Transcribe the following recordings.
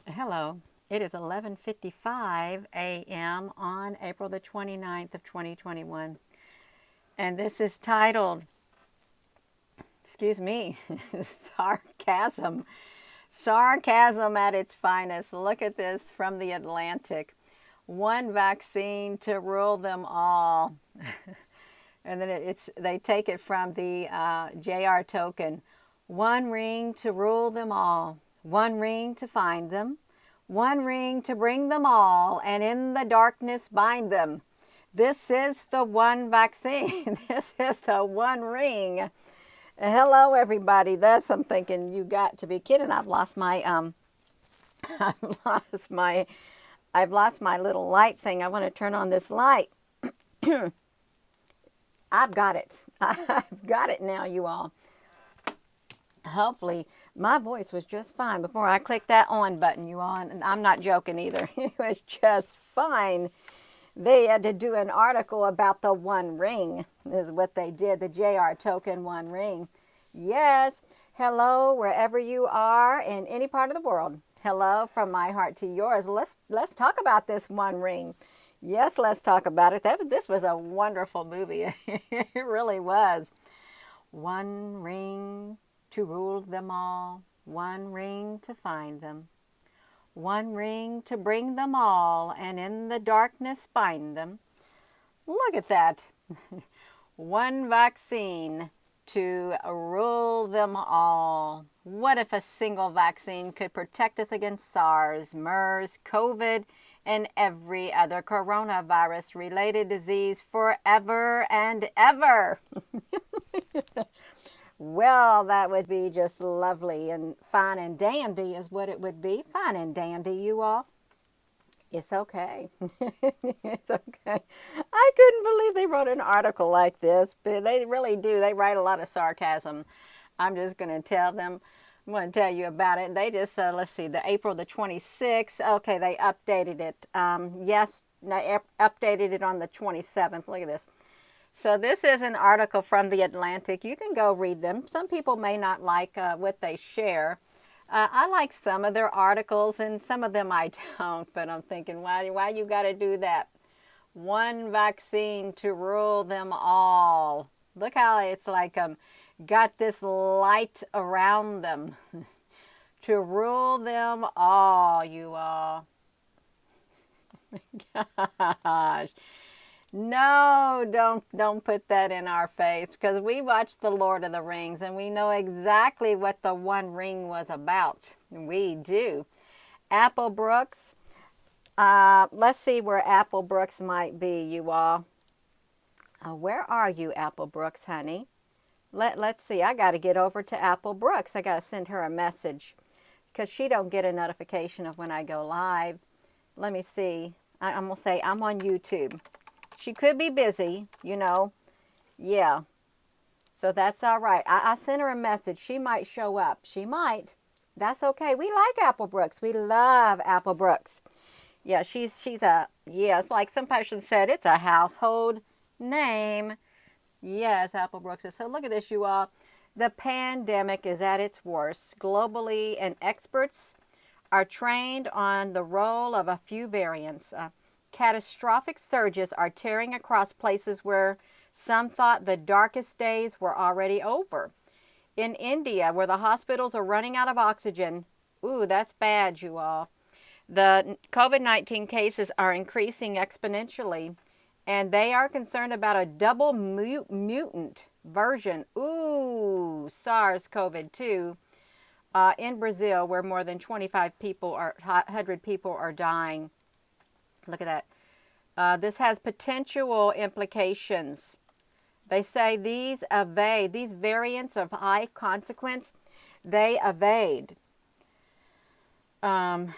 Hello. It is 11:55 a.m. on April the 29th of 2021. And this is titled, excuse me, Sarcasm. Sarcasm at its finest. Look at this from the Atlantic. One vaccine to rule them all. And then they take it from the JR token. One ring to rule them all. One ring to find them. One ring to bring them all, and in the darkness bind them. This is the one vaccine. This is the one ring. Hello, everybody. I'm thinking, you got to be kidding. I've lost my I've lost my I've lost my little light thing. I want to turn on this light. I've got it. I've got it now, you all. Hopefully, my voice was just fine before I clicked that on button, you all. And I'm not joking either. It was just fine. They had to do an article about the one ring, is what they did, the JR token one ring. Yes, hello, wherever you are in any part of the world. Hello from my heart to yours. Let's talk about this one ring. Yes, let's talk about it. This was a wonderful movie. It really was. One ring to rule them all, one ring to find them, one ring to bring them all, and in the darkness bind them. Look at that. One vaccine to rule them all. What if a single vaccine could protect us against SARS, MERS, COVID, and every other coronavirus-related disease forever and ever? Well, that would be just lovely and fine and dandy is what it would be. Fine and dandy, you all. It's okay. It's okay. I couldn't believe they wrote an article like this, but they really do. They write a lot of sarcasm. I'm just going to tell them. I'm going to tell you about it. They just, let's see, the April the 26th. Okay, they updated it. Updated it on the 27th. Look at this. So this is an article from the Atlantic. You can go read them. Some people may not like what they share. I like some of their articles, and some of them I don't. But I'm thinking, why you got to do that? One vaccine to rule them all. Look how it's like got this light around them to rule them all. You all. Gosh. No, don't put that in our face, because we watched The Lord of the Rings and we know exactly what the one ring was about. We do. Apple Brooks. Let's see where Apple Brooks might be, you all. Where are you, Apple Brooks, honey? Let's see. I got to get over to Apple Brooks. I got to send her a message because she don't get a notification of when I go live. Let me see. I'm going to say I'm on YouTube. She could be busy, you know. Yeah. So that's all right. I sent her a message. She might show up. She might. That's okay. We like Apple Brooks. We love Apple Brooks. Yeah, she's it's like some person said, it's a household name. Yes, Apple Brooks. So look at this, you all. The pandemic is at its worst globally, and experts are trained on the role of a few variants. Catastrophic surges are tearing across places where some thought the darkest days were already over. In India, where the hospitals are running out of oxygen, ooh, that's bad, you all. The COVID-19 cases are increasing exponentially, and they are concerned about a double mutant version, ooh, SARS-CoV-2, in Brazil, where more than 100 people are dying. Look at that. This has potential implications. They say these variants of high consequence, they evade. They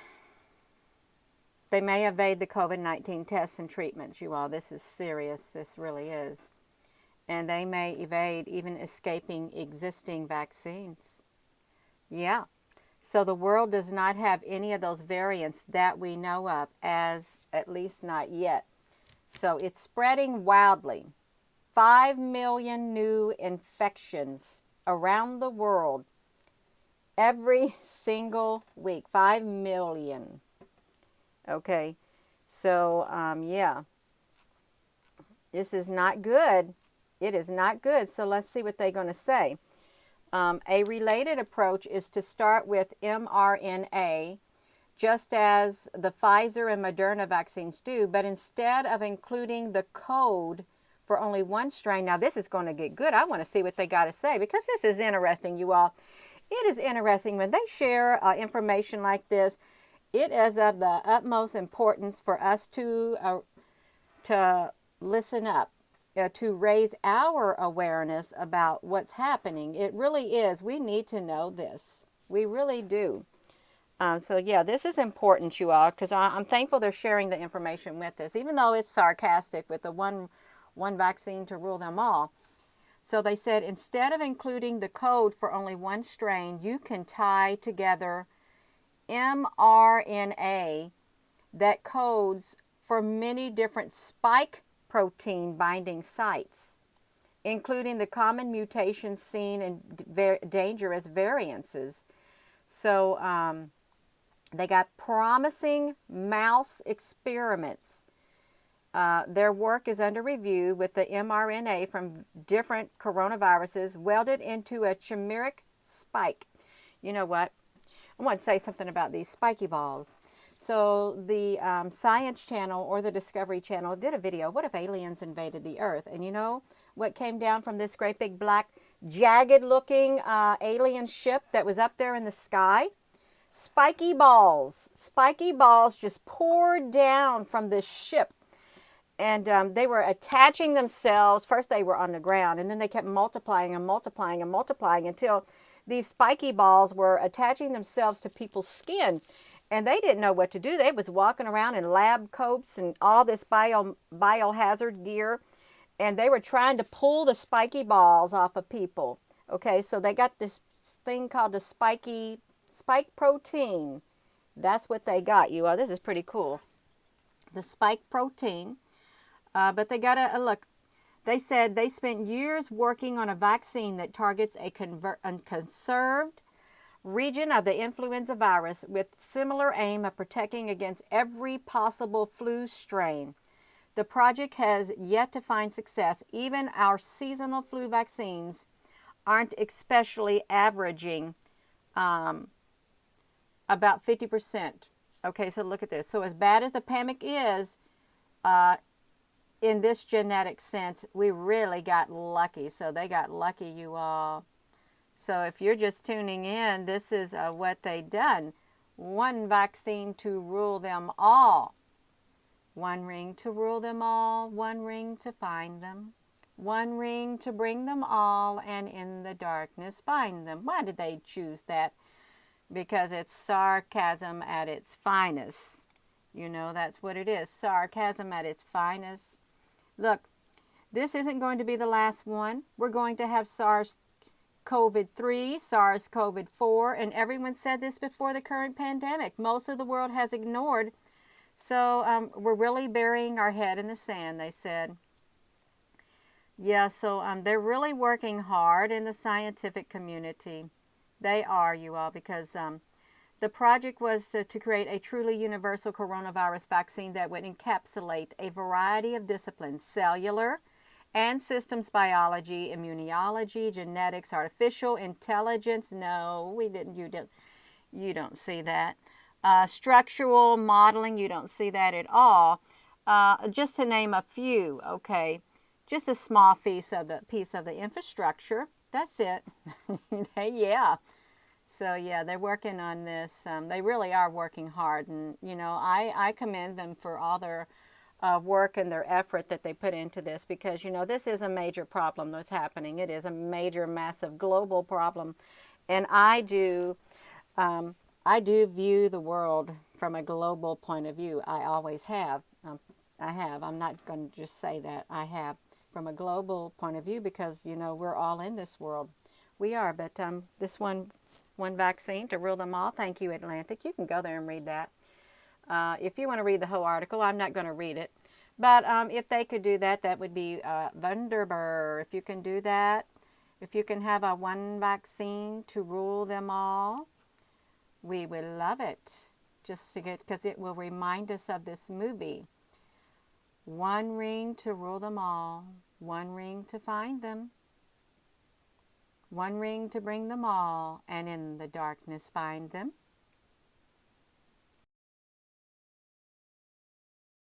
may evade the COVID-19 tests and treatments, you all. This is serious. This really is. And they may evade even escaping existing vaccines. Yeah. So the world does not have any of those variants that we know of, at least not yet. So it's spreading wildly. 5 million new infections around the world every single week. 5 million. Okay. So, yeah, this is not good. It is not good. So let's see what they're going to say. A related approach is to start with mRNA, just as the Pfizer and Moderna vaccines do, but instead of including the code for only one strain. Now, this is going to get good. I want to see what they got to say, because this is interesting, you all. It is interesting when they share information like this. It is of the utmost importance for us to listen up, to raise our awareness about what's happening. It really is. We need to know this. We really do. So yeah, this is important, you all, because I'm thankful they're sharing the information with us, even though it's sarcastic with the one vaccine to rule them all. So they said, instead of including the code for only one strain, you can tie together mRNA that codes for many different spike protein binding sites, including the common mutations seen in dangerous variances. So they got promising mouse experiments. Their work is under review with the mRNA from different coronaviruses welded into a chimeric spike. You know what? I want to say something about these spiky balls. So the Science Channel or the Discovery Channel did a video, what if aliens invaded the Earth? And you know what came down from this great big black jagged looking alien ship that was up there in the sky? Spiky balls. Spiky balls just poured down from this ship. And they were attaching themselves. First they were on the ground, and then they kept multiplying and multiplying and multiplying until these spiky balls were attaching themselves to people's skin. And they didn't know what to do. They was walking around in lab coats and all this biohazard gear. And they were trying to pull the spiky balls off of people. Okay, so they got this thing called the spike protein. That's what they got, you all. This is pretty cool. The spike protein. But they got a look. They said they spent years working on a vaccine that targets a conserved region of the influenza virus with similar aim of protecting against every possible flu strain. The project has yet to find success. Even our seasonal flu vaccines aren't especially averaging about 50%. Okay, so look at this. So as bad as the pandemic is, in this genetic sense, we really got lucky. So they got lucky, you all. So if you're just tuning in, this is what they done. One vaccine to rule them all. One ring to rule them all. One ring to find them. One ring to bring them all, and in the darkness find them. Why did they choose that? Because it's sarcasm at its finest. You know, that's what it is. Sarcasm at its finest. Look, this isn't going to be the last one. We're going to have SARS-CoV-3, SARS-CoV-4, and everyone said this before the current pandemic. Most of the world has ignored. So we're really burying our head in the sand, they said. Yeah, so they're really working hard in the scientific community. They are, you all, because the project was to create a truly universal coronavirus vaccine that would encapsulate a variety of disciplines: cellular and systems biology, immunology, genetics, artificial intelligence. No, we didn't. You don't see that. Structural modeling. You don't see that at all. Just to name a few. Okay, just a small piece of the infrastructure. That's it. Yeah. So yeah, they're working on this. They really are working hard, and you know, I commend them for all their work and their effort that they put into this, because you know, this is a major problem that's happening. It is a major, massive global problem, and I do view the world from a global point of view. I always have. I'm not going to just say that. I have, from a global point of view, because you know, we're all in this world. We are, but this one vaccine to rule them all. Thank you, Atlantic. You can go there and read that. If you want to read the whole article, I'm not going to read it. But if they could do that, that would be wunderbar. If you can do that, If you can have a one vaccine to rule them all, we would love it. Just to get, because it will remind us of this movie. One ring to rule them all, one ring to find them, one ring to bring them all, and in the darkness find them.